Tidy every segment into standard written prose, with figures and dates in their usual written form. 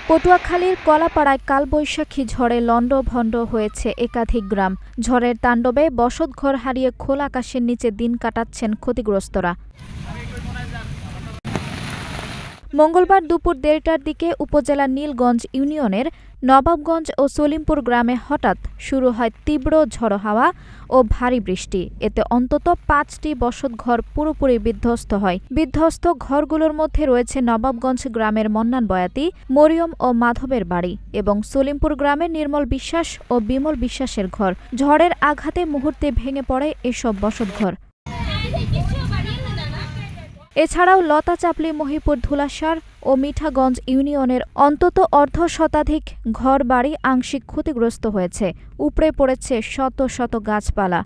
পটুয়াখালীর কলাপাড়ায় কালবৈশাখী ঝড়ে লণ্ডভণ্ড হয়েছে একাধিক গ্রাম। ঝড়ের তাণ্ডবে বসতঘর হারিয়ে খোলা আকাশের নিচে দিন কাটাচ্ছেন ক্ষতিগ্রস্তরা। মঙ্গলবার দুপুর ১:৩০টার দিকে উপজেলার নীলগঞ্জ ইউনিয়নের নবাবগঞ্জ ও সলিমপুর গ্রামে হঠাৎ শুরু হয় তীব্র ঝড়ো হাওয়া ও ভারী বৃষ্টি। এতে অন্তত ৫টি বসতঘর পুরোপুরি বিধ্বস্ত হয়। বিধ্বস্ত ঘরগুলোর মধ্যে রয়েছে নবাবগঞ্জ গ্রামের মন্নান বয়াতি, মরিয়ম ও মাধবের বাড়ি এবং সলিমপুর গ্রামের নির্মল বিশ্বাস ও বিমল বিশ্বাসের ঘর। ঝড়ের আঘাতে মুহূর্তে ভেঙে পড়ে এসব বসতঘর। এছাড়াও লতাচাপলি, মহিপুর, ধুলাসার ও মিঠাগঞ্জ ইউনিয়নের অন্তত অর্ধশতাধিক ঘরবাড়ি আংশিক ক্ষতিগ্রস্ত হয়েছে। উপড়ে পড়েছে শত শত গাছপালা।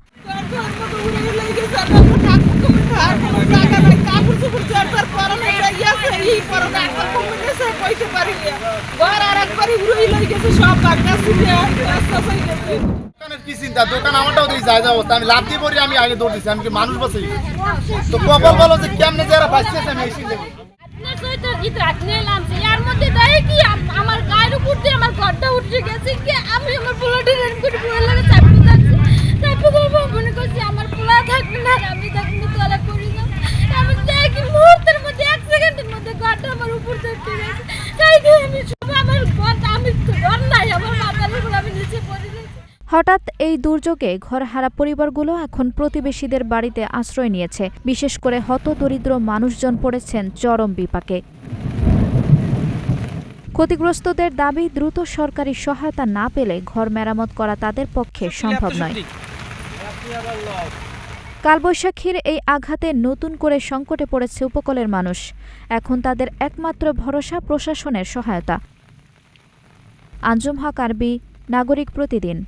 দোকান আমারটাও দিয়ে যায় অবস্থা, আমি লাভ দিয়ে পড়ি, আমি আগে দৌড় দিচ্ছি, আমি কি মানুষ বসে তো কপাল বলো যে কেমনে যারা বাঁচতেছে আমি এসে যাবো। আমার গায়ের উপর দিয়ে আমার ঘরটা উঠে গেছে, আমি আমার পোলাটা মনে করছি আমার পোলা থাকবে না, আমি থাকবে তোলা করি না। আমি দেখি মুহূর্তের মধ্যে, 1 সেকেন্ডের মধ্যে ঘরটা আমার উপর দিয়ে উঠে গেছে। আমি সব আমার ঘর, আমি ঘর নাই, আমার মাথার উপর আমি নিচে পড়ে গেছি। হঠাৎ এই দুর্যোগে ঘরহারা পরিবারগুলো এখন প্রতিবেশীদের বাড়িতে আশ্রয় নিয়েছে। বিশেষ করে হতদরিদ্র মানুষজন পড়েছেন চরম বিপাকে। ক্ষতিগ্রস্তদের দাবি, দ্রুত সরকারি সহায়তা না পেলে ঘর মেরামত করা তাদের পক্ষে সম্ভব নয়। কালবৈশাখীর এই আঘাতে নতুন করে সংকটে পড়েছে উপকূলের মানুষ। এখন তাদের একমাত্র ভরসা প্রশাসনের সহায়তা। আঞ্জুম হক আরবি, নাগরিক প্রতিদিন।